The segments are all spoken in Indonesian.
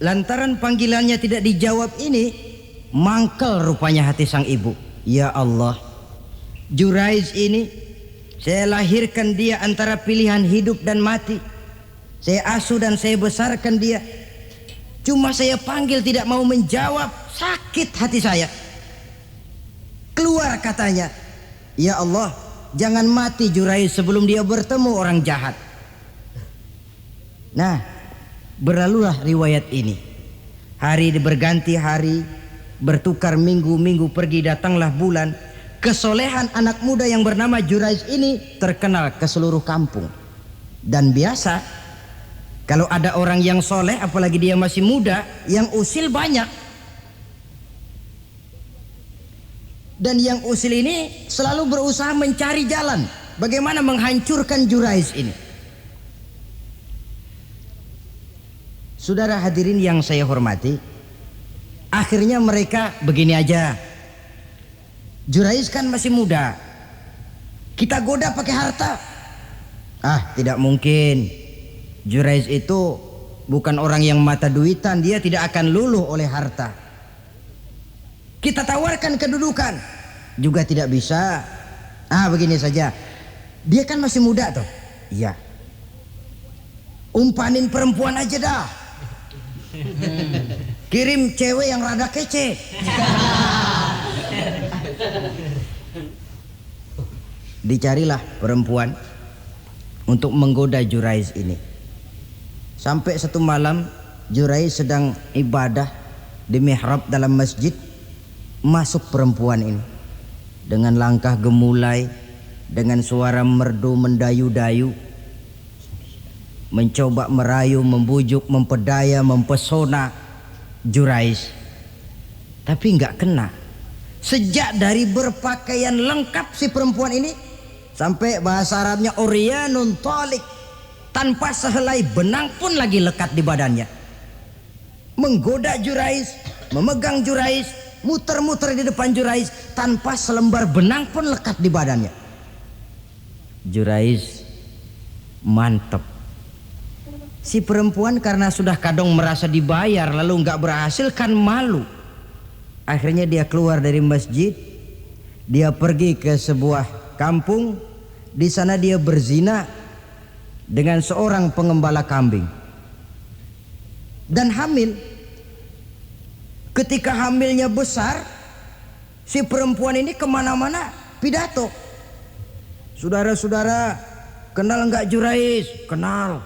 Lantaran panggilannya tidak dijawab ini, mangkel rupanya hati sang ibu. Ya Allah, Juraiz ini saya lahirkan dia antara pilihan hidup dan mati. Saya asuh dan saya besarkan dia. Cuma saya panggil tidak mau menjawab, sakit hati saya. Keluar katanya, ya Allah, jangan mati Juraiz sebelum dia bertemu orang jahat. Nah, berlalulah riwayat ini. Hari berganti hari, bertukar minggu pergi datanglah bulan. Kesolehan anak muda yang bernama Juraiz ini terkenal ke seluruh kampung. Dan biasa kalau ada orang yang soleh, apalagi dia masih muda, yang usil banyak. Dan yang usil ini selalu berusaha mencari jalan bagaimana menghancurkan Juraiz ini. Saudara hadirin yang saya hormati, akhirnya mereka begini aja. Juraiz kan masih muda, kita goda pakai harta. Ah, tidak mungkin. Juraiz itu bukan orang yang mata duitan, dia tidak akan luluh oleh harta. Kita tawarkan kedudukan, juga tidak bisa. Ah, begini saja, dia kan masih muda toh. Iya, umpanin perempuan aja dah. Kirim cewek yang rada kece. Dicarilah perempuan untuk menggoda Juraiz ini. Sampai satu malam Juraiz sedang ibadah di mihrab dalam masjid, masuk perempuan ini dengan langkah gemulai, dengan suara merdu mendayu-dayu, mencoba merayu, membujuk, mempedaya, mempesona Juraiz. Tapi enggak kena. Sejak dari berpakaian lengkap si perempuan ini sampai bahasa Arabnya uryanun thalik, tanpa sehelai benang pun lagi lekat di badannya. Menggoda Juraiz, memegang Juraiz, muter-muter di depan Juraiz tanpa selembar benang pun lekat di badannya. Juraiz mantep. Si perempuan karena sudah kadang merasa dibayar lalu nggak berhasil kan malu. Akhirnya dia keluar dari masjid, dia pergi ke sebuah kampung. Di sana dia berzina dengan seorang pengembala kambing dan hamil. Ketika hamilnya besar, si perempuan ini kemana-mana pidato. Saudara-saudara, kenal nggak Juraiz? Kenal.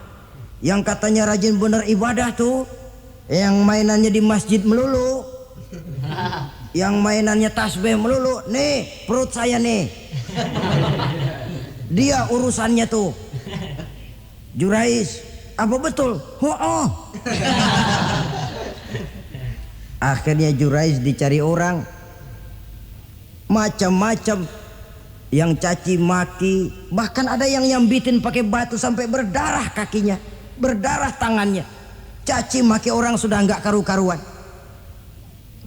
Yang katanya rajin bener ibadah tuh, yang mainannya di masjid melulu, yang mainannya tasbih melulu. Nih perut saya nih, dia urusannya tuh. Juraiz, apa betul? Oh. Akhirnya Juraiz dicari orang, macam-macam, yang caci maki, bahkan ada yang nyambitin pakai batu sampai berdarah kakinya, berdarah tangannya. Caci maki orang sudah nggak karu-karuan.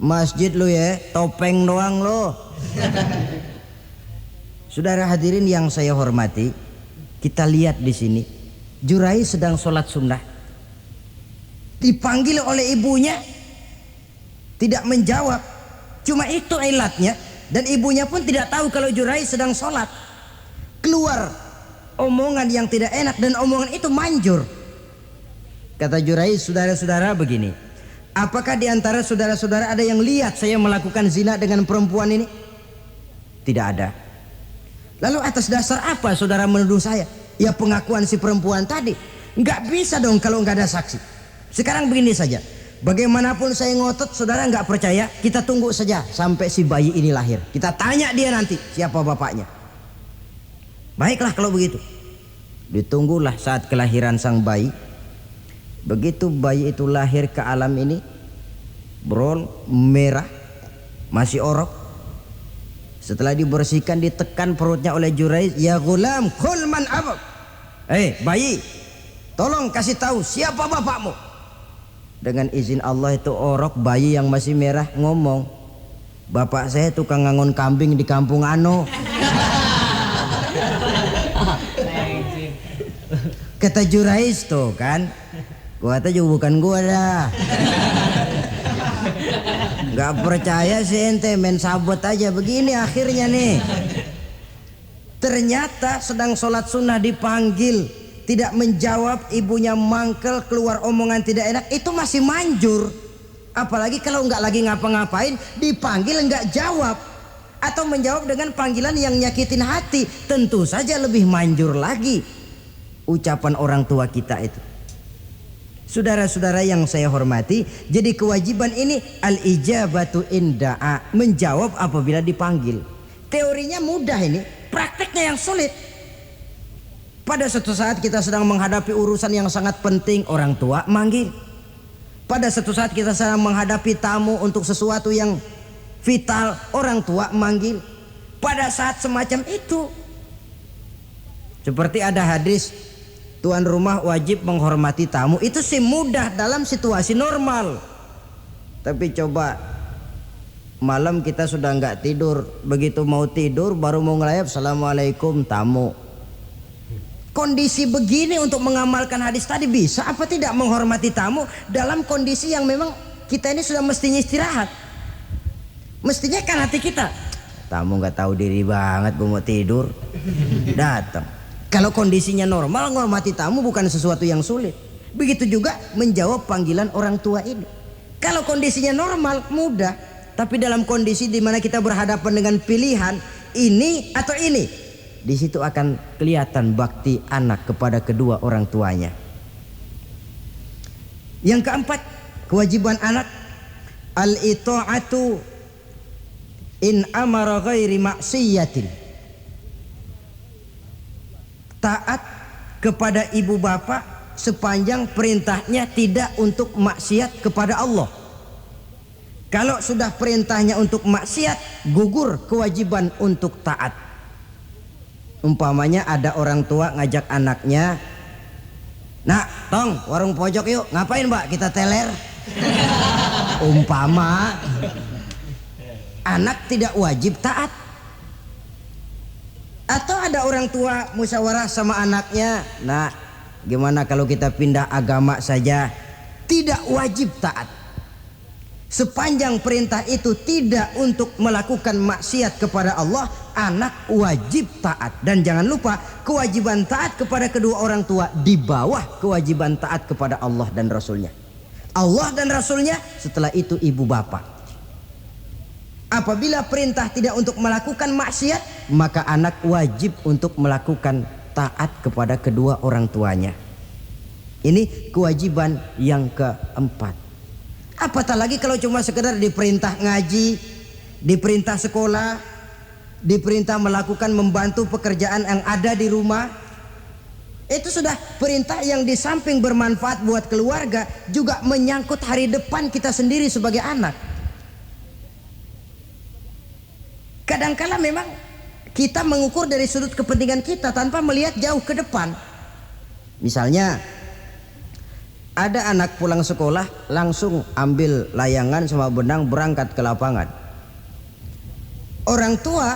Masjid lu ya, topeng doang lo. Saudara hadirin yang saya hormati, kita lihat di sini Juraiz sedang sholat sunnah, dipanggil oleh ibunya, tidak menjawab. Cuma itu ilatnya, dan ibunya pun tidak tahu kalau Juraiz sedang sholat. Keluar omongan yang tidak enak, dan omongan itu manjur. Kata Juraiz, saudara-saudara begini, apakah di antara saudara-saudara ada yang lihat saya melakukan zina dengan perempuan ini? Tidak ada. Lalu atas dasar apa saudara menuduh saya? Ya pengakuan si perempuan tadi. Nggak bisa dong kalau nggak ada saksi. Sekarang begini saja, bagaimanapun saya ngotot, saudara nggak percaya, kita tunggu saja sampai si bayi ini lahir. Kita tanya dia nanti siapa bapaknya. Baiklah kalau begitu. Ditunggulah saat kelahiran sang bayi. Begitu bayi itu lahir ke alam ini, brown, merah, masih orok. Setelah dibersihkan, ditekan perutnya oleh Jurayj. Ya gulam, qul man abak. Bayi, tolong kasih tahu siapa bapakmu. Dengan izin Allah itu orok bayi yang masih merah ngomong, bapak saya tukang ngangon kambing di kampung ano. Kata Jurayj tuh kan, gua tuh juga bukan gua dah. Gak percaya sih ente, main sabot aja begini akhirnya nih. Ternyata sedang sholat sunnah dipanggil, tidak menjawab, ibunya mangkel, keluar omongan tidak enak, itu masih manjur. Apalagi kalau nggak lagi ngapa-ngapain, dipanggil nggak jawab, atau menjawab dengan panggilan yang nyakitin hati, tentu saja lebih manjur lagi ucapan orang tua kita itu. Saudara-saudara yang saya hormati, jadi kewajiban ini al-ijabatu inda'a, menjawab apabila dipanggil. Teorinya mudah ini, prakteknya yang sulit. Pada suatu saat kita sedang menghadapi urusan yang sangat penting, orang tua manggil. Pada suatu saat kita sedang menghadapi tamu untuk sesuatu yang vital, orang tua manggil. Pada saat semacam itu, seperti ada hadis, tuan rumah wajib menghormati tamu, itu sih mudah dalam situasi normal. Tapi coba malam kita sudah nggak tidur, begitu mau tidur baru mau ngelayap, assalamualaikum tamu. Kondisi begini untuk mengamalkan hadis tadi bisa apa tidak menghormati tamu dalam kondisi yang memang kita ini sudah mestinya istirahat. Mestinya kan hati kita, tamu nggak tahu diri banget, gue mau tidur, datang. Kalau kondisinya normal, menghormati tamu bukan sesuatu yang sulit. Begitu juga menjawab panggilan orang tua ini. Kalau kondisinya normal, mudah. Tapi dalam kondisi di mana kita berhadapan dengan pilihan ini atau ini, di situ akan kelihatan bakti anak kepada kedua orang tuanya. Yang keempat, kewajiban anak al-itha'atu in amara ghairi maksiyatin. Taat kepada ibu bapak sepanjang perintahnya tidak untuk maksiat kepada Allah. Kalau sudah perintahnya untuk maksiat, gugur kewajiban untuk taat. Umpamanya ada orang tua ngajak anaknya, nak tong warung pojok yuk, ngapain mbak, kita teler. Umpama anak tidak wajib taat. Atau ada orang tua musyawarah sama anaknya, nah gimana kalau kita pindah agama saja, tidak wajib taat. Sepanjang perintah itu tidak untuk melakukan maksiat kepada Allah, anak wajib taat. Dan jangan lupa, kewajiban taat kepada kedua orang tua di bawah kewajiban taat kepada Allah dan Rasulnya. Allah dan Rasulnya, setelah itu ibu bapak. Apabila perintah tidak untuk melakukan maksiat, maka anak wajib untuk melakukan taat kepada kedua orang tuanya. Ini kewajiban yang keempat. Apatah lagi kalau cuma sekedar diperintah ngaji, diperintah sekolah, diperintah melakukan membantu pekerjaan yang ada di rumah. Itu sudah perintah yang di samping bermanfaat buat keluarga, juga menyangkut hari depan kita sendiri sebagai anak. Kadangkala memang kita mengukur dari sudut kepentingan kita tanpa melihat jauh ke depan. Misalnya ada anak pulang sekolah langsung ambil layangan sama benang berangkat ke lapangan. Orang tua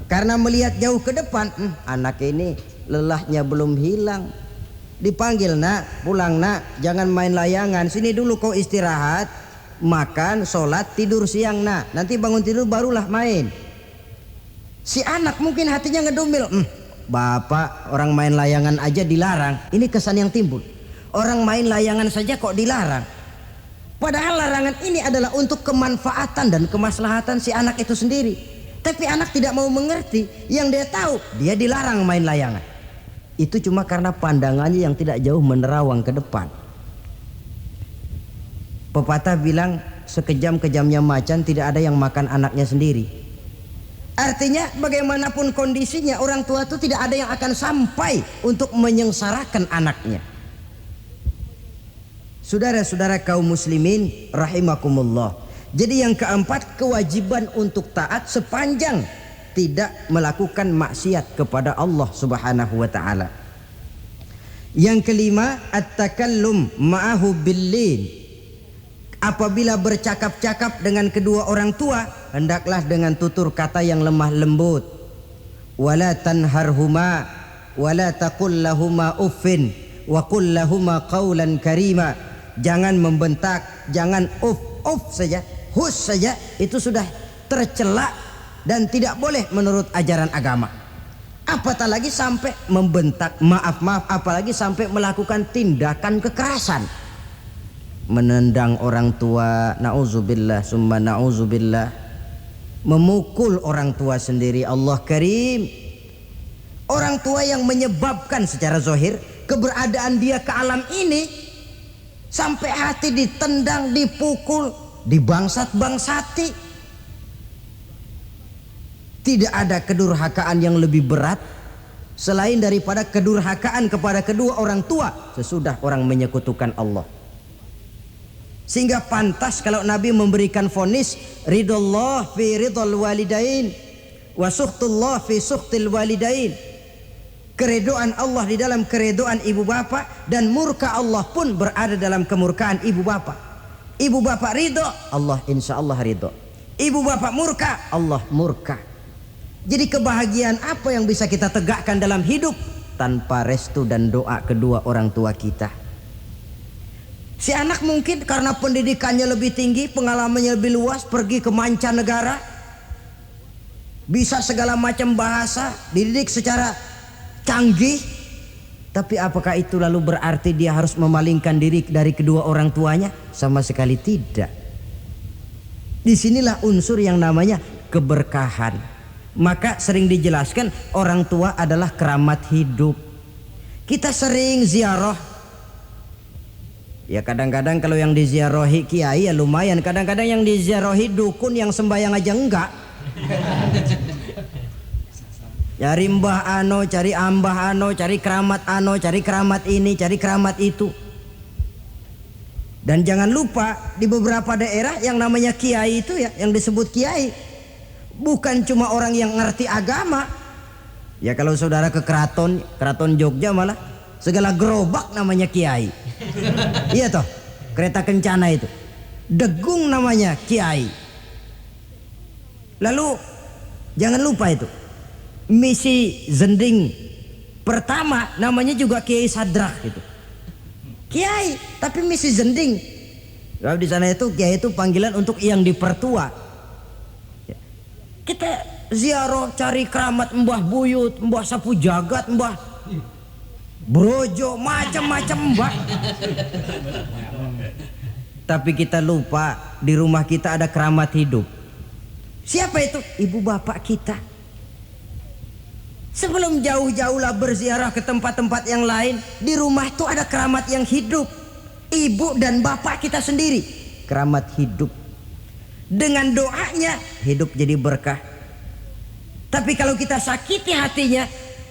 karena melihat jauh ke depan, anak ini lelahnya belum hilang, dipanggil, nak pulang nak, jangan main layangan, sini dulu kau istirahat, makan, sholat, tidur siang nak, nanti bangun tidur barulah main. Si anak mungkin hatinya ngedumil, bapak orang main layangan aja dilarang. Ini kesan yang timbul, orang main layangan saja kok dilarang. Padahal larangan ini adalah untuk kemanfaatan dan kemaslahatan si anak itu sendiri. Tapi anak tidak mau mengerti, yang dia tahu dia dilarang main layangan. Itu cuma karena pandangannya yang tidak jauh menerawang ke depan. Pepatah bilang, sekejam-kejamnya macan tidak ada yang makan anaknya sendiri. Artinya bagaimanapun kondisinya, orang tua itu tidak ada yang akan sampai untuk menyengsarakan anaknya. Saudara-saudara kaum muslimin rahimakumullah, Jadi yang keempat, kewajiban untuk taat sepanjang tidak melakukan maksiat kepada Allah Subhanahu wa taala. Yang kelima, at-takallum ma'ahu bil-lin. Apabila bercakap-cakap dengan kedua orang tua, hendaklah dengan tutur kata yang lemah lembut. Wala tanharhuma wala taqul lahuma uffin wa qul lahuma qawlan karima. Jangan membentak, jangan uff saja, hus saja, itu sudah tercela dan tidak boleh menurut ajaran agama. Apatah lagi sampai membentak, maaf, apalagi sampai melakukan tindakan kekerasan. Menendang orang tua, na'udzubillah summa na'udzubillah. Memukul orang tua sendiri, Allah karim. Orang tua yang menyebabkan secara zahir keberadaan dia ke alam ini, sampai hati ditendang, dipukul, dibangsat-bangsati. Tidak ada kedurhakaan yang lebih berat selain daripada kedurhakaan kepada kedua orang tua sesudah orang menyekutukan Allah. Sehingga pantas kalau Nabi memberikan vonis ridullah fi ridul walidain wa sukhtullah fi sukhtil walidain. Keredoan Allah di dalam keredoan ibu bapak, dan murka Allah pun berada dalam kemurkaan ibu bapak. Ibu bapak ridho, Allah insya Allah ridho. Ibu bapak murka, Allah murka. Jadi kebahagiaan apa yang bisa kita tegakkan dalam hidup tanpa restu dan doa kedua orang tua kita? Si anak mungkin karena pendidikannya lebih tinggi, pengalamannya lebih luas, pergi ke mancanegara, bisa segala macam bahasa, dididik secara canggih, tapi apakah itu lalu berarti dia harus memalingkan diri dari kedua orang tuanya? Sama sekali tidak. Disinilah unsur yang namanya keberkahan. Maka sering dijelaskan orang tua adalah keramat hidup. Kita sering ziarah. Ya kadang-kadang kalau yang diziarahi kiai ya lumayan, kadang-kadang yang diziarahi dukun yang sembahyang aja enggak. Cari mbah ano, cari ambah ano, cari keramat ano, cari keramat ini, cari keramat itu. Dan jangan lupa di beberapa daerah yang namanya kiai itu ya, yang disebut kiai, bukan cuma orang yang ngerti agama. Ya kalau saudara ke keraton Jogja malah segala gerobak namanya kiai. Iya toh, kereta kencana itu degung namanya kiai. Lalu jangan lupa itu misi zending pertama namanya juga Kiai Sadrak itu. Kiai tapi misi zending. Kalau di sana itu kiai itu panggilan untuk yang dipertua. Kita ziarah cari keramat Mbah Buyut, Mbah Sapu Jagat, Mbah Brojo, macam-macam mbah. Tapi kita lupa di rumah kita ada keramat hidup. Siapa itu? Ibu bapak kita. Sebelum jauh-jauhlah berziarah ke tempat-tempat yang lain, di rumah itu ada keramat yang hidup. Ibu dan bapak kita sendiri, keramat hidup. Dengan doanya hidup jadi berkah. Tapi kalau kita sakiti hatinya,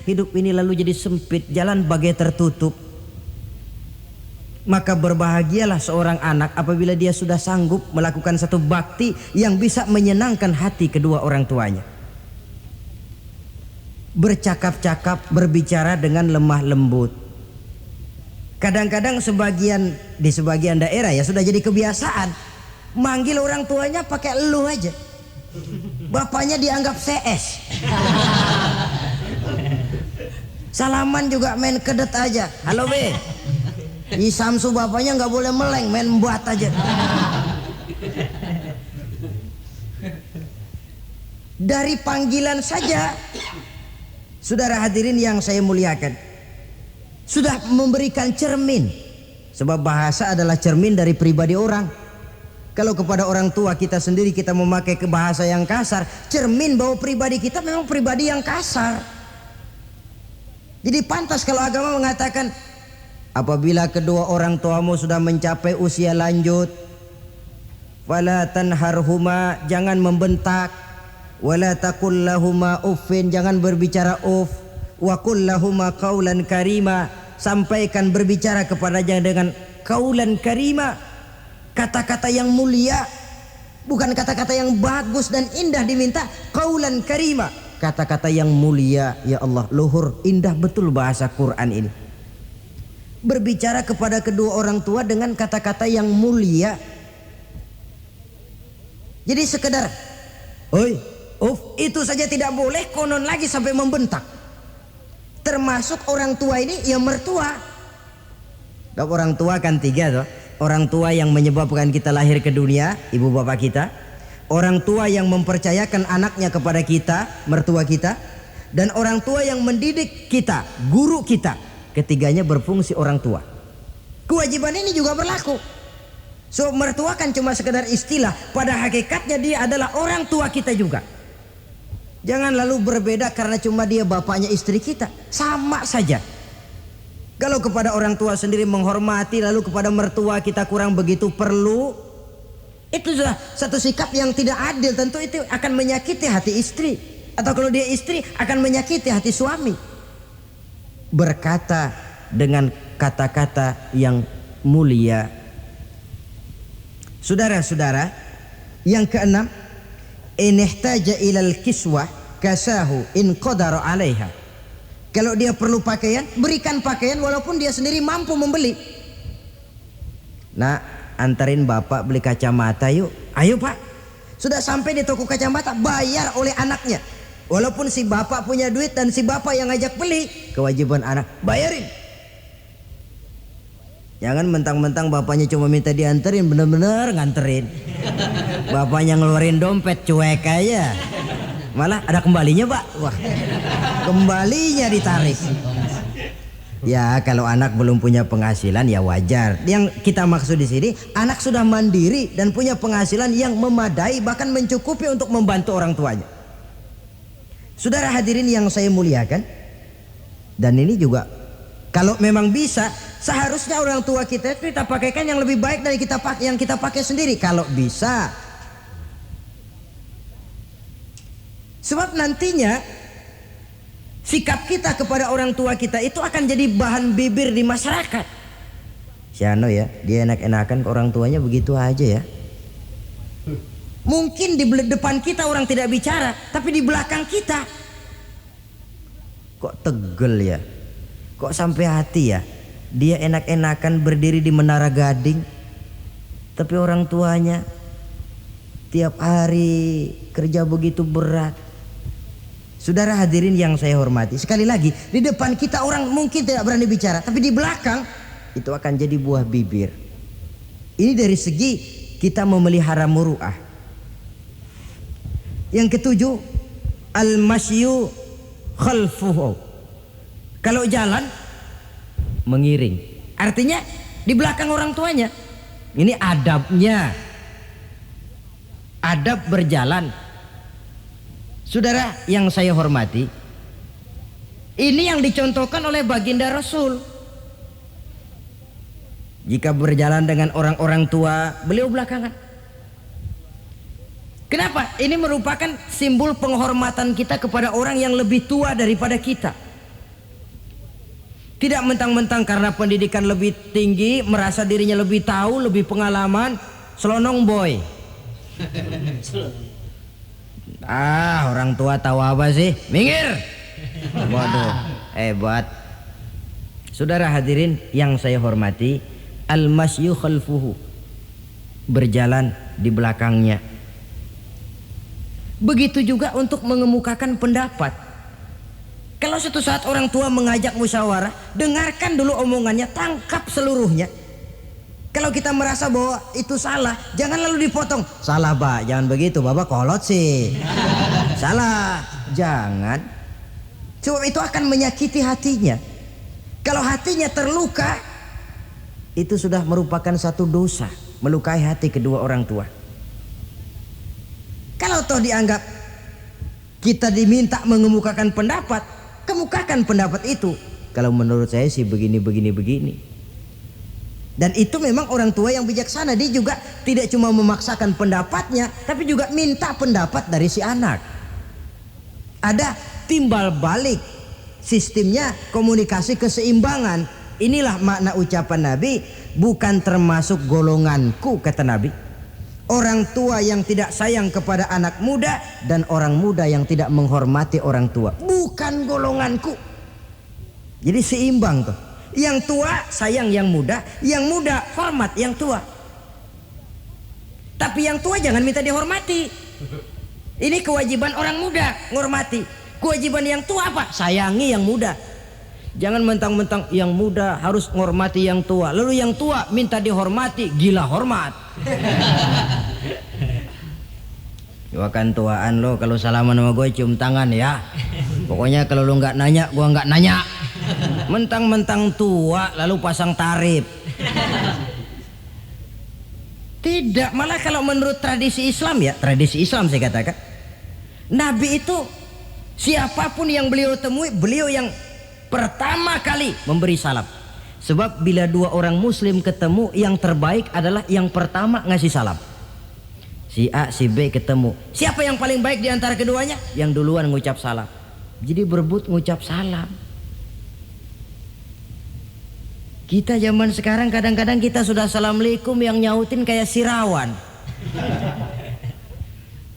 hidup ini lalu jadi sempit, jalan bagai tertutup. Maka berbahagialah seorang anak apabila dia sudah sanggup melakukan satu bakti yang bisa menyenangkan hati kedua orang tuanya. Bercakap-cakap, berbicara dengan lemah lembut. Kadang-kadang di sebagian daerah ya sudah jadi kebiasaan manggil orang tuanya pakai elu aja. Bapaknya dianggap CS. Salaman juga main kedet aja. Halo be. Di Samsu bapaknya nggak boleh meleng, main buat aja. Dari panggilan saja, saudara hadirin yang saya muliakan, sudah memberikan cermin. Sebab bahasa adalah cermin dari pribadi orang. Kalau kepada orang tua kita sendiri kita memakai ke bahasa yang kasar, cermin bahwa pribadi kita memang pribadi yang kasar. Jadi pantas kalau agama mengatakan apabila kedua orang tuamu sudah mencapai usia lanjut, fala tanharhuma, jangan membentak, wala taqul lahuma uffin, jangan berbicara uff, wa qul lahuma qaulan karima, sampaikan berbicara kepadanya dengan qaulan karima, kata-kata yang mulia. Bukan kata-kata yang bagus dan indah diminta, qaulan karima, kata-kata yang mulia. Ya Allah, luhur, indah betul bahasa Quran ini. Berbicara kepada kedua orang tua dengan kata-kata yang mulia. Jadi sekedar oi, itu saja tidak boleh, konon lagi sampai membentak. Termasuk orang tua ini ya mertua. Dan orang tua kan tiga toh. Orang tua yang menyebabkan kita lahir ke dunia, ibu bapak kita. Orang tua yang mempercayakan anaknya kepada kita, mertua kita. Dan orang tua yang mendidik kita, guru kita. Ketiganya berfungsi orang tua. Kewajiban ini juga berlaku. So mertua kan cuma sekedar istilah, pada hakikatnya dia adalah orang tua kita juga. Jangan lalu berbeda karena cuma dia bapaknya istri kita. Sama saja. Kalau kepada orang tua sendiri menghormati, lalu kepada mertua kita kurang begitu perlu, itu sudah satu sikap yang tidak adil. Tentu itu akan menyakiti hati istri. Atau kalau dia istri akan menyakiti hati suami. Berkata dengan kata-kata yang mulia. Saudara-saudara, yang keenam, in ihtaja ilal kiswah kasahu in qadara 'alaiha. Kalau dia perlu pakaian, berikan pakaian walaupun dia sendiri mampu membeli. Nah, antarin bapak beli kacamata yuk. Ayo pak. Sudah sampai di toko kacamata, bayar oleh anaknya. Walaupun si bapak punya duit dan si bapak yang ngajak beli, kewajiban anak bayarin. Jangan mentang-mentang bapaknya cuma minta dianterin, bener-bener nganterin. Bapaknya ngeluarin dompet cuek aja. Malah ada kembalinya pak. Wah, kembalinya ditarik. Ya kalau anak belum punya penghasilan ya wajar. Yang kita maksud di sini, anak sudah mandiri dan punya penghasilan yang memadai, bahkan mencukupi untuk membantu orang tuanya. Saudara hadirin yang saya muliakan, dan ini juga kalau memang bisa, seharusnya orang tua kita itu kita pakaikan yang lebih baik dari yang kita pakai sendiri kalau bisa. Sebab nantinya sikap kita kepada orang tua kita itu akan jadi bahan bibir di masyarakat. Si Ano ya, dia enak-enakan ke orang tuanya begitu aja ya. Mungkin di depan kita orang tidak bicara, tapi di belakang kita kok tegel ya, kok sampai hati ya. Dia enak-enakan berdiri di Menara Gading, tapi orang tuanya tiap hari kerja begitu berat. Saudara hadirin yang saya hormati, sekali lagi, di depan kita orang mungkin tidak berani bicara, tapi di belakang itu akan jadi buah bibir. Ini dari segi kita memelihara muru'ah. Yang ketujuh, al-masyu khalfuhu. Kalau jalan mengiring, artinya di belakang orang tuanya. Ini adabnya, adab berjalan. Saudara yang saya hormati, ini yang dicontohkan oleh baginda Rasul. Jika berjalan dengan orang-orang tua, beliau belakangan. Kenapa? Ini merupakan simbol penghormatan kita kepada orang yang lebih tua daripada kita. Tidak mentang-mentang karena pendidikan lebih tinggi, merasa dirinya lebih tahu, lebih pengalaman, selonong boy. Orang tua tahu apa sih? Minggir. Waduh, hebat. Saudara hadirin yang saya hormati, al-masyu khalfuhu, berjalan di belakangnya. Begitu juga untuk mengemukakan pendapat. Kalau suatu saat orang tua mengajak musyawarah, dengarkan dulu omongannya, tangkap seluruhnya. Kalau kita merasa bahwa itu salah, jangan lalu dipotong. Salah pak, jangan begitu, bapak kolot sih. Salah, jangan. Sebab itu akan menyakiti hatinya. Kalau hatinya terluka, itu sudah merupakan satu dosa, melukai hati kedua orang tua. Kalau toh dianggap kita diminta mengemukakan pendapat, kemukakan pendapat itu. Kalau menurut saya sih begini. Dan itu memang orang tua yang bijaksana. Dia juga tidak cuma memaksakan pendapatnya, tapi juga minta pendapat dari si anak. Ada timbal balik, sistemnya komunikasi keseimbangan. Inilah makna ucapan Nabi, bukan termasuk golonganku, kata Nabi. Orang tua yang tidak sayang kepada anak muda dan orang muda yang tidak menghormati orang tua. Bukan golonganku. Jadi seimbang tuh. Yang tua sayang yang muda hormat yang tua. Tapi yang tua jangan minta dihormati. Ini kewajiban orang muda, menghormati. Kewajiban yang tua apa? Sayangi yang muda. Jangan mentang-mentang yang muda harus menghormati yang tua, lalu yang tua minta dihormati, gila hormat. Gua kan tuaan lo, kalau salaman sama gue cium tangan ya. Pokoknya kalau lo nggak nanya, gua nggak nanya. Mentang-mentang tua lalu pasang tarif. Tidak, malah kalau menurut tradisi Islam ya, tradisi Islam saya katakan, Nabi itu siapapun yang beliau temui, beliau yang pertama kali memberi salam. Sebab bila dua orang muslim ketemu, yang terbaik adalah yang pertama ngasih salam. Si A, si B ketemu, siapa yang paling baik di antara keduanya? Yang duluan ngucap salam. Jadi berebut ngucap salam. Kita zaman sekarang kadang-kadang kita sudah assalamualaikum, yang nyautin kayak sirawan.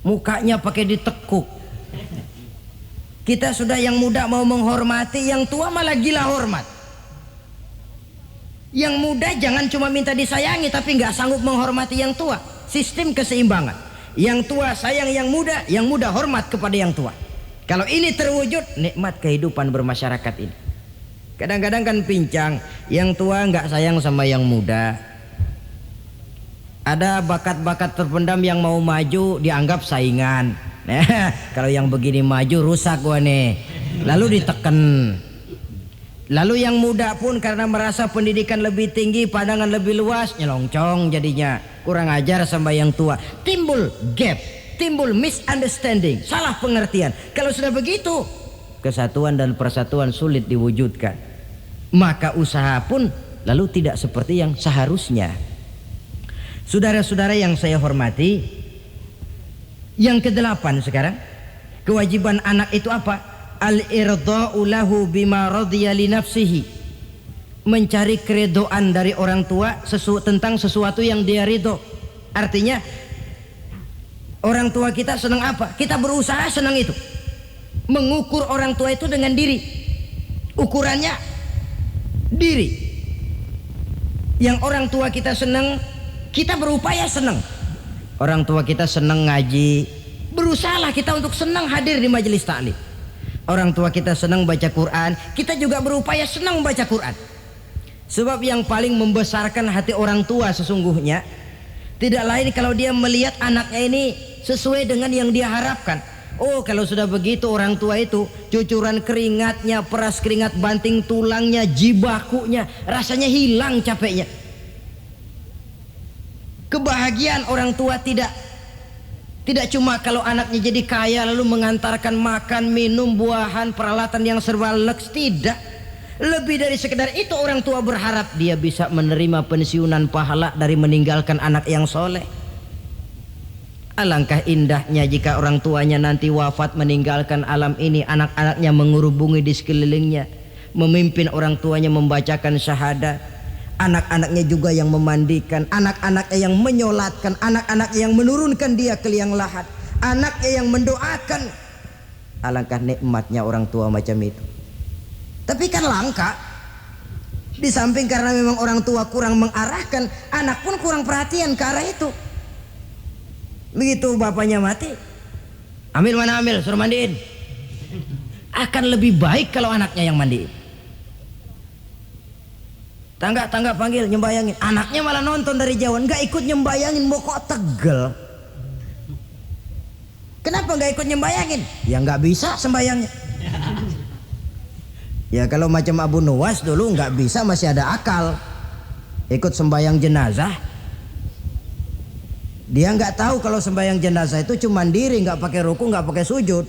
Mukanya pakai ditekuk. Kita sudah yang muda mau menghormati, yang tua malah gila hormat. Yang muda jangan cuma minta disayangi tapi nggak sanggup menghormati yang tua. Sistem keseimbangan. Yang tua sayang yang muda hormat kepada yang tua. Kalau ini terwujud, nikmat kehidupan bermasyarakat ini. Kadang-kadang kan pincang, yang tua nggak sayang sama yang muda. Ada bakat-bakat terpendam yang mau maju dianggap saingan. Nah, kalau yang begini maju rusak gua nih. Lalu diteken. Lalu yang muda pun karena merasa pendidikan lebih tinggi, pandangan lebih luas, nyelongcong jadinya. Kurang ajar sama yang tua. Timbul gap, timbul misunderstanding, salah pengertian. Kalau sudah begitu, kesatuan dan persatuan sulit diwujudkan. Maka usaha pun lalu tidak seperti yang seharusnya. Saudara-saudara yang saya hormati, yang ke-8 sekarang, kewajiban anak itu apa? Al-irda'u lahu bima radiya li nafsihi. Mencari keredoan dari orang tua tentang sesuatu yang dia ridho. Artinya orang tua kita senang apa? Kita berusaha senang itu. Mengukur orang tua itu dengan diri. Ukurannya diri. Yang orang tua kita senang, kita berupaya senang. Orang tua kita senang ngaji, berusahalah kita untuk senang hadir di majelis ta'lim. Orang tua kita senang baca Quran, kita juga berupaya senang membaca Quran. Sebab yang paling membesarkan hati orang tua sesungguhnya tidak lain kalau dia melihat anaknya ini sesuai dengan yang dia harapkan. Oh, kalau sudah begitu orang tua itu cucuran keringatnya, peras keringat banting tulangnya, jibakunya, rasanya hilang capeknya. Kebahagiaan orang tua tidak cuma kalau anaknya jadi kaya lalu mengantarkan makan, minum, buahan, peralatan yang serba leks, tidak. Lebih dari sekedar itu orang tua berharap dia bisa menerima pensiunan pahala dari meninggalkan anak yang soleh. Alangkah indahnya jika orang tuanya nanti wafat meninggalkan alam ini, anak-anaknya mengurubungi di sekelilingnya, memimpin orang tuanya membacakan syahadat, anak-anaknya juga yang memandikan, anak-anaknya yang menyolatkan, anak-anaknya yang menurunkan dia ke liang lahat, anaknya yang mendoakan. Alangkah nikmatnya orang tua macam itu. Tapi kan langka. Di samping karena memang orang tua kurang mengarahkan, anak pun kurang perhatian ke arah itu. Begitu bapaknya mati, ambil mana ambil, suruh mandiin. Akan lebih baik kalau anaknya yang mandiin. Tangga panggil nyembayangin, anaknya malah nonton dari jauh, nggak ikut nyembayangin, mau kok tegel. Kenapa nggak ikut nyembayangin? Ya nggak bisa sembayangnya. Ya kalau macam Abu Nuwas dulu nggak bisa, masih ada akal, ikut sembayang jenazah. Dia nggak tahu kalau sembahyang jenazah itu cuma diri, nggak pakai ruku, nggak pakai sujud.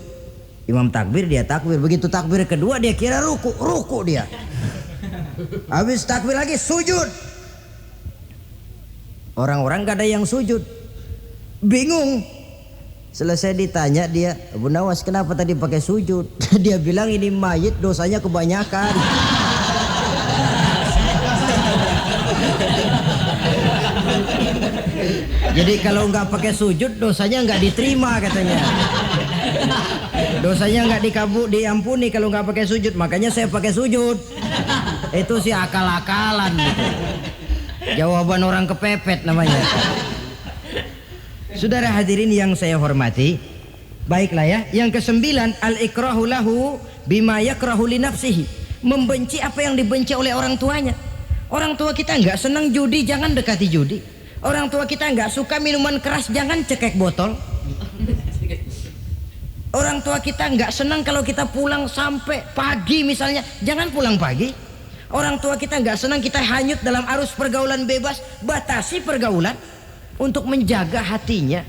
Imam takbir, dia takbir. Begitu takbir kedua dia kira ruku dia. Habis takbir lagi sujud. Orang-orang nggak ada yang sujud, bingung. Selesai ditanya dia, Abu Nawas kenapa tadi pakai sujud? Dia bilang ini mayit dosanya kebanyakan. Jadi kalau nggak pakai sujud dosanya nggak diterima katanya. Dosanya nggak diampuni kalau nggak pakai sujud. Makanya saya pakai sujud. Itu sih akal-akalan gitu. Jawaban orang kepepet namanya. Saudara hadirin yang saya hormati, baiklah ya. Yang ke-9, al-ikrahu lahu bima yakrahu li nafsihi. Membenci apa yang dibenci oleh orang tuanya. Orang tua kita nggak senang judi, jangan dekati judi. Orang tua kita nggak suka minuman keras, jangan cekek botol. Orang tua kita nggak senang kalau kita pulang sampai pagi misalnya, jangan pulang pagi. Orang tua kita nggak senang kita hanyut dalam arus pergaulan bebas, batasi pergaulan untuk menjaga hatinya.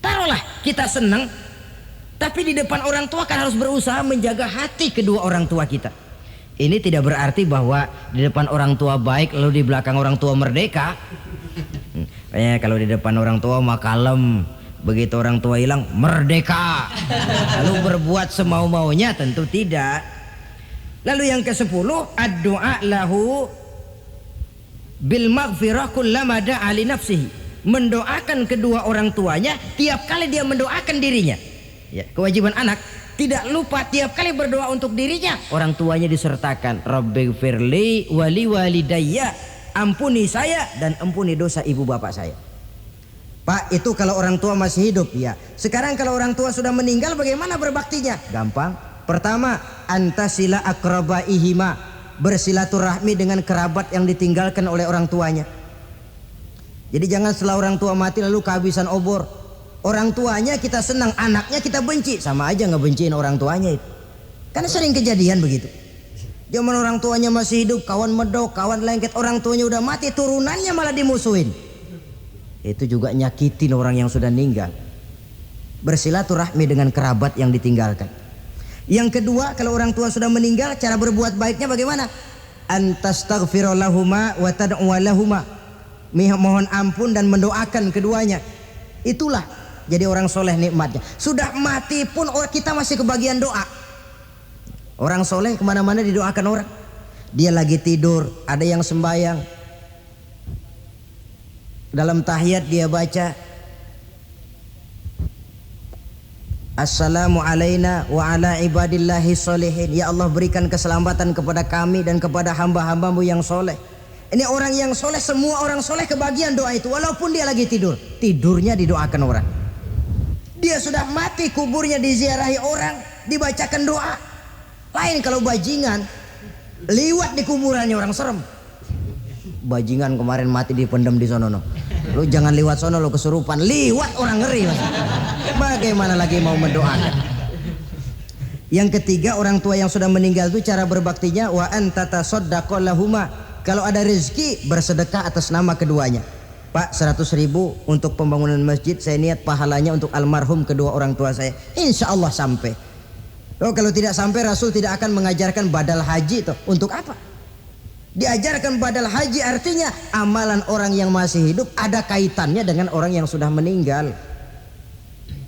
Taruhlah kita senang, tapi di depan orang tua kan harus berusaha menjaga hati kedua orang tua kita. Ini tidak berarti bahwa di depan orang tua baik lalu di belakang orang tua merdeka. Kalau di depan orang tua mah kalem, begitu orang tua hilang merdeka, lalu berbuat semau-maunya, tentu tidak. Lalu yang ke-10, ad-du'a lahu bil maghfirah kullama da'a li nafsihi. Mendoakan kedua orang tuanya tiap kali dia mendoakan dirinya. Ya, kewajiban anak tidak lupa tiap kali berdoa untuk dirinya, orang tuanya disertakan. Rabbighfirli wali walidayya, ampuni saya dan ampuni dosa ibu bapak saya. Pak, itu kalau orang tua masih hidup ya. Sekarang kalau orang tua sudah meninggal, bagaimana berbaktinya? Gampang. Pertama, antasila akrabaihima, bersilaturahmi dengan kerabat yang ditinggalkan oleh orang tuanya. Jadi jangan setelah orang tua mati lalu kehabisan obor. Orang tuanya kita senang, anaknya kita benci, sama aja ngebenciin orang tuanya itu. Karena sering kejadian begitu. Zaman orang tuanya masih hidup, kawan medok, kawan lengket, orang tuanya udah mati, turunannya malah dimusuhin. Itu juga nyakitin orang yang sudah meninggal. Bersilaturahmi dengan kerabat yang ditinggalkan. Yang kedua, kalau orang tua sudah meninggal, cara berbuat baiknya bagaimana? Antastaghfira lahuma wa tad'u lahuma. Mohon ampun dan mendoakan keduanya. Itulah jadi orang soleh nikmatnya. Sudah mati pun kita masih kebagian doa. Orang soleh kemana-mana didoakan orang. Dia lagi tidur, ada yang sembahyang. Dalam tahiyat dia baca Assalamu alaina wa ala ibadillahi sholihin. Ya Allah, berikan keselamatan kepada kami dan kepada hamba-hambamu yang soleh. Ini orang yang soleh, semua orang soleh kebagian doa itu. Walaupun dia lagi tidur, tidurnya didoakan orang. Dia sudah mati, kuburnya diziarahi orang, dibacakan doa. Lain kalau bajingan, liwat di kuburannya orang, serem. Bajingan kemarin mati dipendam di sono. Lu jangan liwat sono, lu kesurupan. Liwat orang ngeri. Bagaimana lagi mau mendoakan? Yang ketiga, orang tua yang sudah meninggal itu cara berbaktinya wa anta tasaddaqu lahuma. Kalau ada rezeki, bersedekah atas nama keduanya. Pak, 100.000 untuk pembangunan masjid, saya niat pahalanya untuk almarhum kedua orang tua saya. Insya Allah sampai. Oh, kalau tidak sampai, Rasul tidak akan mengajarkan badal haji. Untuk apa? Diajarkan badal haji artinya amalan orang yang masih hidup ada kaitannya dengan orang yang sudah meninggal.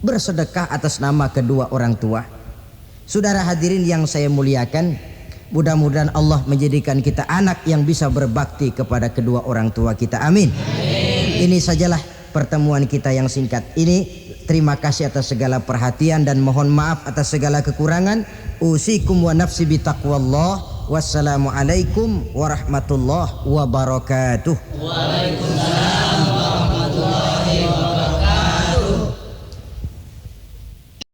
Bersedekah atas nama kedua orang tua. Saudara hadirin yang saya muliakan, mudah-mudahan Allah menjadikan kita anak yang bisa berbakti kepada kedua orang tua kita. Amin. Ini sajalah pertemuan kita yang singkat ini. Terima kasih atas segala perhatian dan mohon maaf atas segala kekurangan. Usikum wa nafsi bitaqwallah. Wassalamualaikum warahmatullahi wabarakatuh. Waalaikumsalam.